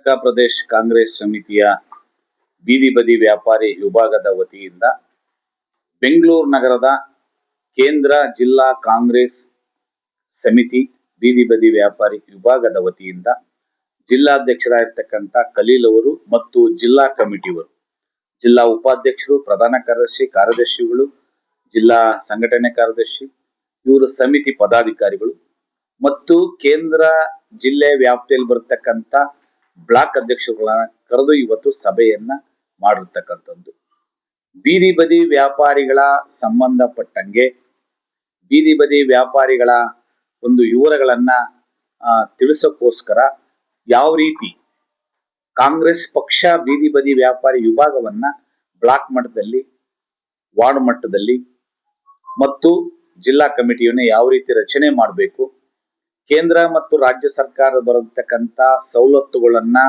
ಕರ್ನಾಟಕ ಪ್ರದೇಶ ಕಾಂಗ್ರೆಸ್ ಸಮಿತಿಯ ಬೀದಿ ಬದಿ ವ್ಯಾಪಾರಿ ವಿಭಾಗದ ವತಿಯಿಂದ ಬೆಂಗಳೂರು ನಗರದ ಕೇಂದ್ರ ಜಿಲ್ಲಾ ಕಾಂಗ್ರೆಸ್ ಸಮಿತಿ ಬೀದಿ ಬದಿ ವ್ಯಾಪಾರಿ ವಿಭಾಗದ ವತಿಯಿಂದ ಜಿಲ್ಲಾಧ್ಯಕ್ಷರಾಗಿರ್ತಕ್ಕಂಥ ಖಲೀಲ್ ಅವರು ಮತ್ತು ಜಿಲ್ಲಾ ಕಮಿಟಿಯವರು, ಜಿಲ್ಲಾ ಉಪಾಧ್ಯಕ್ಷರು, ಪ್ರಧಾನ ಕಾರ್ಯದರ್ಶಿಗಳು, ಜಿಲ್ಲಾ ಸಂಘಟನೆ ಕಾರ್ಯದರ್ಶಿ, ಇವರು ಸಮಿತಿ ಪದಾಧಿಕಾರಿಗಳು ಮತ್ತು ಕೇಂದ್ರ ಜಿಲ್ಲೆ ವ್ಯಾಪ್ತಿಯಲ್ಲಿ ಬರತಕ್ಕಂಥ ಬ್ಲಾಕ್ ಅಧ್ಯಕ್ಷರುಗಳನ್ನ ಕರೆದು ಇವತ್ತು ಸಭೆಯನ್ನ ಮಾಡಿರ್ತಕ್ಕಂಥದ್ದು. ಬೀದಿ ಬದಿ ವ್ಯಾಪಾರಿಗಳ ಸಂಬಂಧಪಟ್ಟಂಗೆ ಬೀದಿ ಬದಿ ವ್ಯಾಪಾರಿಗಳ ಒಂದು ವಿವರಗಳನ್ನ ತಿಳಿಸೋಕ್ಕೋಸ್ಕರ ಯಾವ ರೀತಿ ಕಾಂಗ್ರೆಸ್ ಪಕ್ಷ ಬೀದಿ ಬದಿ ವ್ಯಾಪಾರಿ ವಿಭಾಗವನ್ನ ಬ್ಲಾಕ್ ಮಟ್ಟದಲ್ಲಿ, ವಾರ್ಡ್ ಮಟ್ಟದಲ್ಲಿ ಮತ್ತು ಜಿಲ್ಲಾ ಕಮಿಟಿಯನ್ನ ಯಾವ ರೀತಿ ರಚನೆ ಮಾಡಬೇಕು, ಕೇಂದ್ರ ಮತ್ತು ರಾಜ್ಯ ಸರ್ಕಾರ ಬರತಕ್ಕಂಥ ಸವಲತ್ತುಗಳನ್ನ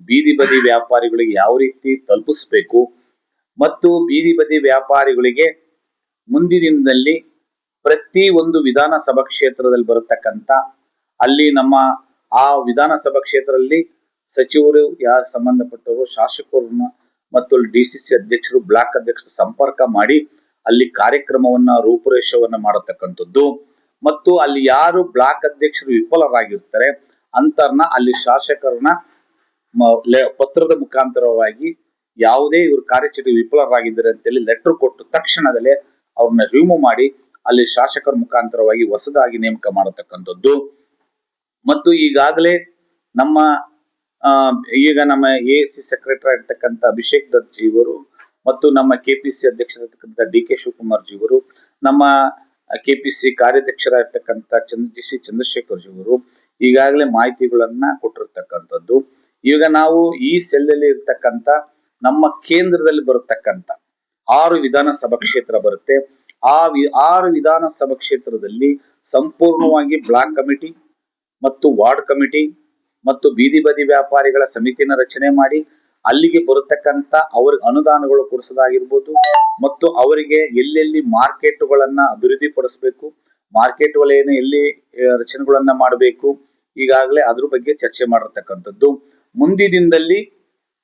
ಬೀದಿ ಬದಿ ವ್ಯಾಪಾರಿಗಳಿಗೆ ಯಾವ ರೀತಿ ತಲುಪಿಸ್ಬೇಕು ಮತ್ತು ಬೀದಿ ಬದಿ ವ್ಯಾಪಾರಿಗಳಿಗೆ ಮುಂದಿನದಲ್ಲಿ ಪ್ರತಿ ಒಂದು ವಿಧಾನಸಭಾ ಕ್ಷೇತ್ರದಲ್ಲಿ ಬರತಕ್ಕಂಥ ಅಲ್ಲಿ ನಮ್ಮ ಆ ವಿಧಾನಸಭಾ ಕ್ಷೇತ್ರದಲ್ಲಿ ಸಚಿವರು ಯಾರು ಸಂಬಂಧಪಟ್ಟವರು, ಶಾಸಕರನ್ನ ಮತ್ತು ಡಿಸಿಸಿ ಅಧ್ಯಕ್ಷರು, ಬ್ಲಾಕ್ ಅಧ್ಯಕ್ಷರು ಸಂಪರ್ಕ ಮಾಡಿ ಅಲ್ಲಿ ಕಾರ್ಯಕ್ರಮವನ್ನ ರೂಪುರೇಷವನ್ನ ಮಾಡತಕ್ಕಂಥದ್ದು ಮತ್ತು ಅಲ್ಲಿ ಯಾರು ಬ್ಲಾಕ್ ಅಧ್ಯಕ್ಷರು ವಿಫಲರಾಗಿರ್ತಾರೆ ಅಂತರ್ನ ಅಲ್ಲಿ ಶಾಸಕರನ್ನ ಪತ್ರದ ಮುಖಾಂತರವಾಗಿ ಯಾವುದೇ ಇವರು ಕಾರ್ಯಚಟುವಟಿಕೆ ವಿಫಲರಾಗಿದ್ದಾರೆ ಅಂತೇಳಿ ಲೆಟರ್ ಕೊಟ್ಟು ತಕ್ಷಣದಲ್ಲೇ ಅವ್ರನ್ನ ರಿಮೂವ್ ಮಾಡಿ ಅಲ್ಲಿ ಶಾಸಕರ ಮುಖಾಂತರವಾಗಿ ಹೊಸದಾಗಿ ನೇಮಕ ಮಾಡತಕ್ಕಂಥದ್ದು ಮತ್ತು ಈಗಾಗಲೇ ನಮ್ಮ ಎಎಸಿ ಸೆಕ್ರೆಟರಿ ಆಗಿರ್ತಕ್ಕಂಥ ಅಭಿಷೇಕ್ ದತ್ ಜಿಯವರು ಮತ್ತು ನಮ್ಮ ಕೆಪಿಸಿ ಅಧ್ಯಕ್ಷರಾಗಿರ್ತಕ್ಕಂಥ ಡಿ.ಕೆ. ಶಿವಕುಮಾರ್ ಜಿಯವರು, ನಮ್ಮ ಕೆಪಿಸಿ ಕಾರ್ಯಾಧ್ಯಕ್ಷರಾಗಿರ್ತಕ್ಕಂಥ ಚಂದ್ರಶೇಖರ್ ಜಿಯವರು ಈಗಾಗಲೇ ಮಾಹಿತಿಗಳನ್ನ ಕೊಟ್ಟಿರ್ತಕ್ಕಂಥದ್ದು. ಈಗ ನಾವು ಈ ಸೆಲ್ಲಲ್ಲಿ ಇರ್ತಕ್ಕಂಥ ನಮ್ಮ ಕೇಂದ್ರದಲ್ಲಿ ಬರತಕ್ಕಂಥ 6 ವಿಧಾನಸಭಾ ಕ್ಷೇತ್ರ ಬರುತ್ತೆ. ಆ 6 ವಿಧಾನಸಭಾ ಕ್ಷೇತ್ರದಲ್ಲಿ ಸಂಪೂರ್ಣವಾಗಿ ಬ್ಲಾಕ್ ಕಮಿಟಿ ಮತ್ತು ವಾರ್ಡ್ ಕಮಿಟಿ ಮತ್ತು ಬೀದಿ ಬದಿ ವ್ಯಾಪಾರಿಗಳ ಸಮಿತಿನ ರಚನೆ ಮಾಡಿ ಅಲ್ಲಿಗೆ ಬರತಕ್ಕಂಥ ಅವ್ರಿಗೆ ಅನುದಾನಗಳು ಕೊಡಿಸೋದಾಗಿರ್ಬೋದು ಮತ್ತು ಅವರಿಗೆ ಎಲ್ಲೆಲ್ಲಿ ಮಾರ್ಕೆಟ್ಗಳನ್ನ ಅಭಿವೃದ್ಧಿ ಪಡಿಸಬೇಕು, ಮಾರ್ಕೆಟ್ಗಳೇನು ಎಲ್ಲಿ ರಚನೆಗಳನ್ನ ಮಾಡಬೇಕು, ಈಗಾಗಲೇ ಅದ್ರ ಬಗ್ಗೆ ಚರ್ಚೆ ಮಾಡಿರ್ತಕ್ಕಂಥದ್ದು. ಮುಂದಿನ ದಿನದಲ್ಲಿ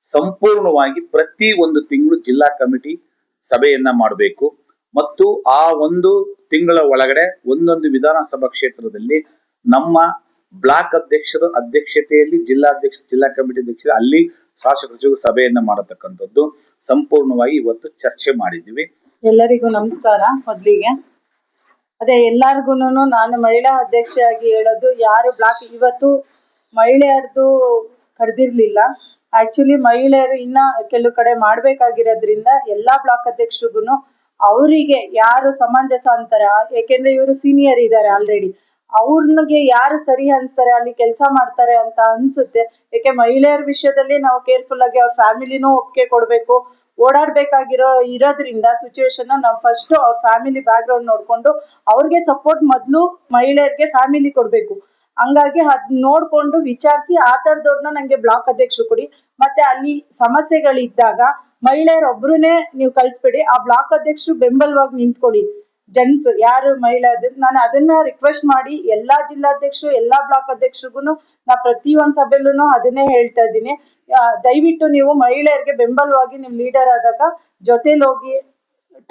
ಸಂಪೂರ್ಣವಾಗಿ ಪ್ರತಿ ಒಂದು ತಿಂಗಳು ಜಿಲ್ಲಾ ಕಮಿಟಿ ಸಭೆಯನ್ನ ಮಾಡಬೇಕು ಮತ್ತು ಆ ಒಂದು ತಿಂಗಳ ಒಳಗಡೆ ಒಂದೊಂದು ವಿಧಾನಸಭಾ ಕ್ಷೇತ್ರದಲ್ಲಿ ನಮ್ಮ ಬ್ಲಾಕ್ ಅಧ್ಯಕ್ಷರ ಅಧ್ಯಕ್ಷತೆಯಲ್ಲಿ ಜಿಲ್ಲಾ ಕಮಿಟಿ ಅಧ್ಯಕ್ಷರು ಅಲ್ಲಿ ಶಾಸಕರು ಸಭೆಯನ್ನ ಮಾಡತಕ್ಕಂಥದ್ದು ಸಂಪೂರ್ಣವಾಗಿ ಇವತ್ತು ಚರ್ಚೆ ಮಾಡಿದ್ವಿ. ಎಲ್ಲರಿಗೂ ನಮಸ್ಕಾರ. ಮೊದಲಿಗೆ ಅದೇ ಎಲ್ಲಾರ್ಗುನು ನಾನು ಮಹಿಳಾ ಅಧ್ಯಕ್ಷೆಯಾಗಿ ಹೇಳೋದು, ಯಾರು ಬ್ಲಾಕ್ ಇವತ್ತು ಮಹಿಳೆಯರದು ಕರೆದಿರ್ಲಿಲ್ಲ. ಆಕ್ಚುಲಿ ಮಹಿಳೆಯರು ಇನ್ನ ಕೆಲವು ಕಡೆ ಮಾಡ್ಬೇಕಾಗಿರೋದ್ರಿಂದ ಎಲ್ಲಾ ಬ್ಲಾಕ್ ಅಧ್ಯಕ್ಷರಿಗೂ ಅವರಿಗೆ ಯಾರು ಸಮಂಜಸ ಅಂತಾರೆ, ಯಾಕೆಂದ್ರೆ ಇವರು ಸೀನಿಯರ್ ಇದ್ದಾರೆ ಆಲ್ರೆಡಿ, ಅವ್ರಿಗೆ ಯಾರು ಸರಿ ಅನ್ಸ್ತಾರೆ ಅಲ್ಲಿ ಕೆಲಸ ಮಾಡ್ತಾರೆ ಅಂತ ಅನ್ಸುತ್ತೆ. ಯಾಕೆ ಮಹಿಳೆಯರ ವಿಷಯದಲ್ಲಿ ನಾವು ಕೇರ್ಫುಲ್ ಆಗಿ ಅವ್ರ ಫ್ಯಾಮಿಲಿನೂ ಒಪ್ಪಿಗೆ ಕೊಡ್ಬೇಕು. ಇರೋದ್ರಿಂದ ಸಿಚುವೇಶನ್ ನಾವು ಫಸ್ಟ್ ಅವ್ರ ಫ್ಯಾಮಿಲಿ ಬ್ಯಾಕ್ ಗ್ರೌಂಡ್ ನೋಡ್ಕೊಂಡು ಅವ್ರಿಗೆ ಸಪೋರ್ಟ್ ಮೊದಲು ಮಹಿಳೆಯರಿಗೆ ಫ್ಯಾಮಿಲಿ ಕೊಡ್ಬೇಕು. ಹಂಗಾಗಿ ಅದ್ ನೋಡ್ಕೊಂಡು ವಿಚಾರಿಸಿ ಆ ತರದವ್ರನ್ನ ನಂಗೆ ಬ್ಲಾಕ್ ಅಧ್ಯಕ್ಷರು ಕೊಡಿ. ಮತ್ತೆ ಅಲ್ಲಿ ಸಮಸ್ಯೆಗಳಿದ್ದಾಗ ಮಹಿಳೆಯರೊಬ್ರುನೇ ನೀವು ಕಳಿಸ್ಬೇಡಿ, ಆ ಬ್ಲಾಕ್ ಅಧ್ಯಕ್ಷರು ಬೆಂಬಲವಾಗಿ ನಿಂತ್ಕೊಳ್ಳಿ. ಜೆಂಟ್ಸ್ ಯಾರು ಮಹಿಳಾ ನಾನು ಅದನ್ನ ರಿಕ್ವೆಸ್ಟ್ ಮಾಡಿ ಎಲ್ಲಾ ಜಿಲ್ಲಾಧ್ಯಕ್ಷರು ಎಲ್ಲಾ ಬ್ಲಾಕ್ ಅಧ್ಯಕ್ಷರಿಗೂ ನಾ ಪ್ರತಿ ಒಂದ್ ಸಭೆಲ್ಲೂ ಅದನ್ನೇ ಹೇಳ್ತಾ ಇದ್ದೀನಿ. ದಯವಿಟ್ಟು ನೀವು ಮಹಿಳೆಯರಿಗೆ ಬೆಂಬಲವಾಗಿ ನಿಮ್ ಲೀಡರ್ ಆದಾಗ ಜೊತೆಲಿ ಹೋಗಿ,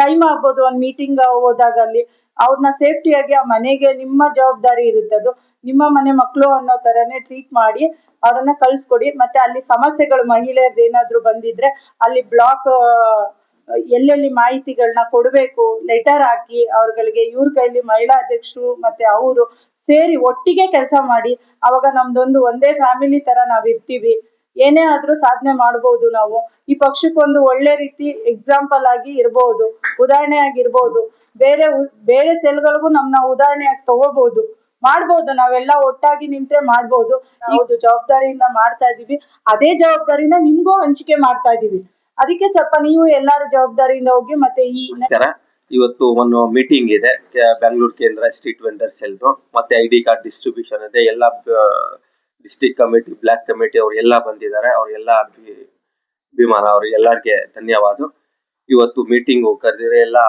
ಟೈಮ್ ಆಗ್ಬೋದು ಒಂದ್ ಮೀಟಿಂಗ್ ಹೋದಾಗ ಅಲ್ಲಿ ಅವ್ರನ್ನ ಸೇಫ್ಟಿಯಾಗಿ ಆ ಮನೆಗೆ ನಿಮ್ಮ ಜವಾಬ್ದಾರಿ ಇರುತ್ತೆ, ಅದು ನಿಮ್ಮ ಮನೆ ಮಕ್ಕಳು ಅನ್ನೋ ತರನೇ ಟ್ರೀಟ್ ಮಾಡಿ ಅವ್ರನ್ನ ಕಳ್ಸ್ಕೊಡಿ. ಮತ್ತೆ ಅಲ್ಲಿ ಸಮಸ್ಯೆಗಳು ಮಹಿಳೆಯರ್ದು ಏನಾದ್ರು ಬಂದಿದ್ರೆ ಅಲ್ಲಿ ಬ್ಲಾಕ್ ಎಲ್ಲೆಲ್ಲಿ ಮಾಹಿತಿಗಳನ್ನ ಕೊಡ್ಬೇಕು ಲೆಟರ್ ಹಾಕಿ ಅವ್ರಗಳಿಗೆ ಇವ್ರ ಕೈಲಿ ಮಹಿಳಾ ಅಧ್ಯಕ್ಷರು ಮತ್ತೆ ಅವರು ಸೇರಿ ಒಟ್ಟಿಗೆ ಕೆಲಸ ಮಾಡಿ ಅವಾಗ ನಮ್ದೊಂದು ಒಂದೇ ಫ್ಯಾಮಿಲಿ ತರ ನಾವ್ ಇರ್ತೀವಿ. ಏನೇ ಆದ್ರೂ ಸಾಧನೆ ಮಾಡ್ಬೋದು. ನಾವು ಈ ಪಕ್ಷಕ್ಕೊಂದು ಒಳ್ಳೆ ರೀತಿ ಎಕ್ಸಾಂಪಲ್ ಆಗಿ ಇರ್ಬೋದು, ಉದಾಹರಣೆ ಆಗಿರ್ಬೋದು. ಬೇರೆ ಸೆಲ್ಗಳಿಗೂ ನಮ್ನ ಉದಾಹರಣೆಯಾಗಿ ತಗೋಬಹುದು, ಮಾಡ್ಬೋದು. ನಾವೆಲ್ಲ ಒಟ್ಟಾಗಿ ನಿಂತ್ರೆ ಮಾಡ್ಬೋದು. ಹೌದು, ಜವಾಬ್ದಾರಿಯಿಂದ ಮಾಡ್ತಾ ಇದೀವಿ. ಅದೇ ಜವಾಬ್ದಾರಿನ ನಿಮ್ಗೂ ಹಂಚಿಕೆ ಮಾಡ್ತಾ ಇದೀವಿ. ಅದಕ್ಕೆ ಸ್ವಲ್ಪ ನೀವು ಎಲ್ಲಾರು ಜವಾಬ್ದಾರಿಯಿಂದ ಹೋಗಿ. ಮತ್ತೆ ಇವತ್ತು ಒಂದು ಮೀಟಿಂಗ್ ಇದೆ ಬೆಂಗಳೂರು ಕೇಂದ್ರ ಸ್ಟ್ರೀಟ್ ವೆಂಡರ್ ಸೆಲ್ ಮತ್ತೆ ID ಕಾರ್ಡ್ ಡಿಸ್ಟ್ರಿಬ್ಯೂಷನ್ ಇದೆ. ಎಲ್ಲ ಡಿಸ್ಟ್ರಿಕ್ಟ್ ಕಮಿಟಿ, ಬ್ಲಾಕ್ ಕಮಿಟಿ ಅವ್ರು ಎಲ್ಲ ಬಂದಿದ್ದಾರೆ. ಅವ್ರಿಗೆಲ್ಲ ಅಭಿಮಾನ, ಅವ್ರಿಗೆಲ್ಲರಿಗೆ ಧನ್ಯವಾದ. ಇವತ್ತು ಮೀಟಿಂಗ್ ಕರೆದಿದ್ರೆ ಎಲ್ಲ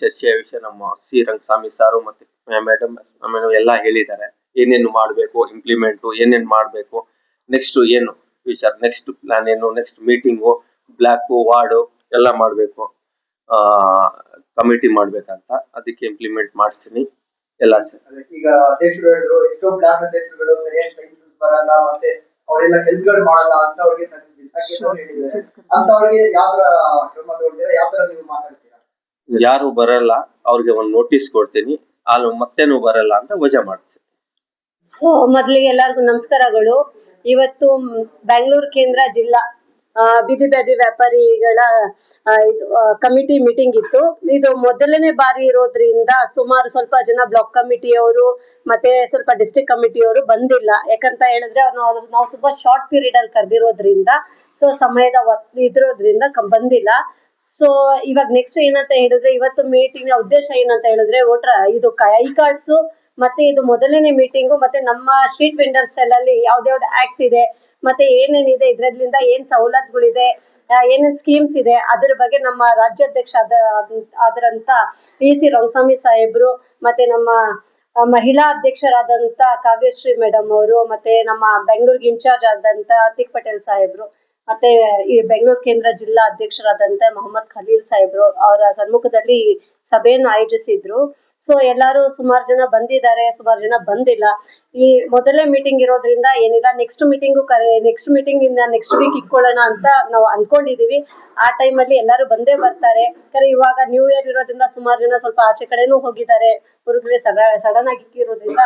ಚರ್ಚೆಯ ವಿಷಯ ನಮ್ಮ ಸಿ ರಂಗಸ್ವಾಮಿ ಸಾರು ಮತ್ತೆ ಮೇಡಮ್ ಎಲ್ಲ ಹೇಳಿದ್ದಾರೆ. ಏನೇನು ಮಾಡ್ಬೇಕು, ಇಂಪ್ಲಿಮೆಂಟ್ ಏನೇನ್ ಮಾಡ್ಬೇಕು, ನೆಕ್ಸ್ಟ್ ಏನು ವಿಚಾರ ನೆಕ್ಸ್ಟ್ ಪ್ಲಾನ್ ಏನು, ನೆಕ್ಸ್ಟ್ ಮೀಟಿಂಗು, ಬ್ಲಾಕ್ ವಾರ್ಡ್ ಎಲ್ಲ ಮಾಡ್ಬೇಕು, ಕಮಿಟಿ ಮಾಡ್ಬೇಕಂತ, ಅದಕ್ಕೆ ಇಂಪ್ಲಿಮೆಂಟ್ ಮಾಡಿಸ್ತೀನಿ ಎಲ್ಲ ಸರ್. ಈಗ ಅಧ್ಯಕ್ಷರು ಹೇಳಿದ್ರು ಎಷ್ಟೋ ಬ್ಲಾಕ್ ಅಧ್ಯಕ್ಷರುಗಳು ಸರಿಯಾಗಿ ಲೈಸೆನ್ಸ್ ಬರಲ್ಲ, ಮತ್ತೆ ಅವರೆಲ್ಲ ಕೆಲಸಗಳು ಮಾಡಲ್ಲ ಅಂತ ಅವ್ರಿಗೆ ಹೇಳಿದ್ದಾರೆ. ಅಂತ ಅವ್ರಿಗೆ ಯಾವ ತರ ಕ್ರಮ ತಗೊಳ್ತೀರಾ, ಯಾವ ತರ ನೀವು ಮಾತಾಡ್ತೀರಾ? ಯಾರು ಬರಲ್ಲ ಅವ್ರಿಗೆ ಒಂದು ನೋಟಿಸ್ ಕೊಡ್ತೀನಿ, ಮತ್ತೇನು ಬರಲ್ಲ ಅಂತ ವಜಾ ಮಾಡ್ತೀನಿ. ಸೊ ಮೊದಲಿಗೆ ಎಲ್ಲರಿಗೂ ನಮಸ್ಕಾರಗಳು. ಇವತ್ತು ಬೆಂಗಳೂರು ಕೇಂದ್ರ ಜಿಲ್ಲಾ ಬೀದಿ ಬದಿ ವ್ಯಾಪಾರಿಗಳ ಕಮಿಟಿ ಮೀಟಿಂಗ್ ಇತ್ತು. ಇದು ಮೊದಲನೇ ಬಾರಿ ಇರೋದ್ರಿಂದ ಸುಮಾರು ಸ್ವಲ್ಪ ಜನ ಬ್ಲಾಕ್ ಕಮಿಟಿಯವರು ಮತ್ತೆ ಸ್ವಲ್ಪ ಡಿಸ್ಟ್ರಿಕ್ಟ್ ಕಮಿಟಿಯವರು ಬಂದಿಲ್ಲ. ಯಾಕಂತ ಹೇಳಿದ್ರೆ ನಾವು ತುಂಬಾ ಶಾರ್ಟ್ ಪೀರಿಯಡ್ ಅಲ್ಲಿ ಕರೆದಿರೋದ್ರಿಂದ, ಸೊ ಸಮಯದ ಇದ್ರೋದ್ರಿಂದ ಬಂದಿಲ್ಲ. ಸೊ ಇವಾಗ ನೆಕ್ಸ್ಟ್ ಏನಂತ ಹೇಳಿದ್ರೆ, ಇವತ್ತು ಮೀಟಿಂಗ್ ನ ಉದ್ದೇಶ ಏನಂತ ಹೇಳಿದ್ರೆ, ಇದು ಐ ಕಾರ್ಡ್ಸ್ ಮತ್ತೆ ಇದು ಮೊದಲನೇ ಮೀಟಿಂಗು, ಮತ್ತೆ ನಮ್ಮ ಸ್ಟ್ರೀಟ್ ವೆಂಡರ್ಸ್ ಅಲ್ಲಿ ಯಾವ್ದಾವ್ದು ಆಕ್ಟ್ ಇದೆ, ಮತ್ತೆ ಏನೇನಿದೆ, ಇದ್ರಲ್ಲಿಂದ ಏನ್ ಸವಲತ್ತುಗಳಿದೆ, ಏನೇನ್ ಸ್ಕೀಮ್ಸ್ ಇದೆ, ಅದ್ರ ಬಗ್ಗೆ ನಮ್ಮ ರಾಜ್ಯಾಧ್ಯಕ್ಷ ಆದ್ರಂತ PC ರಂಗಸ್ವಾಮಿ ಸಾಹೇಬ್ರು, ಮತ್ತೆ ನಮ್ಮ ಮಹಿಳಾ ಅಧ್ಯಕ್ಷರಾದಂತ ಕಾವ್ಯಶ್ರೀ ಮೇಡಮ್ ಅವರು, ಮತ್ತೆ ನಮ್ಮ ಬೆಂಗಳೂರಿಗೆ ಇನ್ಚಾರ್ಜ್ ಆದಂತ ಅತಿಕ್ ಪಟೇಲ್ ಸಾಹೇಬ್ರು, ಮತ್ತೆ ಈ ಬೆಂಗಳೂರು ಕೇಂದ್ರ ಜಿಲ್ಲಾ ಅಧ್ಯಕ್ಷರಾದಂತ ಮೊಹಮ್ಮದ್ ಖಲೀಲ್ ಸಾಹೇಬ್ರು ಅವರ ಸಮ್ಮುಖದಲ್ಲಿ ಸಭೆಯನ್ನು ಆಯೋಜಿಸಿದ್ರು. ಸೊ ಎಲ್ಲಾರು ಸುಮಾರು ಜನ ಬಂದಿದ್ದಾರೆ, ಸುಮಾರು ಜನ ಬಂದಿಲ್ಲ. ಈ ಮೊದಲನೇ ಮೀಟಿಂಗ್ ಇರೋದ್ರಿಂದ ಏನಿಲ್ಲ, ನೆಕ್ಸ್ಟ್ ಮೀಟಿಂಗ್ ಇಂದ ನೆಕ್ಸ್ಟ್ ವೀಕ್ ಇಟ್ಕೊಳ್ಳೋಣ ಅಂತ ನಾವು ಅನ್ಕೊಂಡಿದೀವಿ. ಆ ಟೈಮಲ್ಲಿ ಎಲ್ಲರೂ ಬಂದೇ ಬರ್ತಾರೆ. ಇವಾಗ ನ್ಯೂ ಇಯರ್ ಇರೋದ್ರಿಂದ ಸುಮಾರು ಜನ ಸ್ವಲ್ಪ ಆಚೆ ಕಡೆನೂ ಹೋಗಿದ್ದಾರೆ. ಊರುಗಳೇ ಸಡನ್ ಆಗಿ ಇರೋದ್ರಿಂದ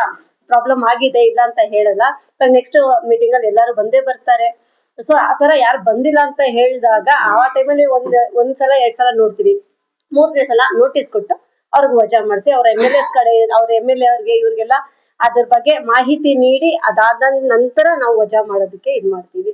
ಪ್ರಾಬ್ಲಮ್ ಆಗಿದೆ, ಇಲ್ಲ ಅಂತ ಹೇಳಲ್ಲ. ನೆಕ್ಸ್ಟ್ ಮೀಟಿಂಗ್ ಅಲ್ಲಿ ಎಲ್ಲರೂ ಬಂದೇ ಬರ್ತಾರೆ. ಸೊ ಆತರ ಯಾರು ಬಂದಿಲ್ಲ ಅಂತ ಹೇಳಿದಾಗ ಆ ಟೈಮಲ್ಲಿ ಒಂದ್ಸಲ 2 ಸಲ ನೋಡ್ತೀವಿ, 3ನೇ ಸಲ ನೋಟಿಸ್ ಕೊಟ್ಟು ಅವ್ರಿಗೆ ವಜಾ ಮಾಡಿಸಿ, ಅವ್ರ MLAs ಕಡೆ ಅವ್ರ MLA ಅವ್ರಿಗೆ ಇವ್ರಿಗೆಲ್ಲ ಅದ್ರ ಬಗ್ಗೆ ಮಾಹಿತಿ ನೀಡಿ ಅದಾದ ನಂತರ ನಾವು ವಜಾ ಮಾಡೋದಕ್ಕೆ ಮಾಡ್ತೀವಿ.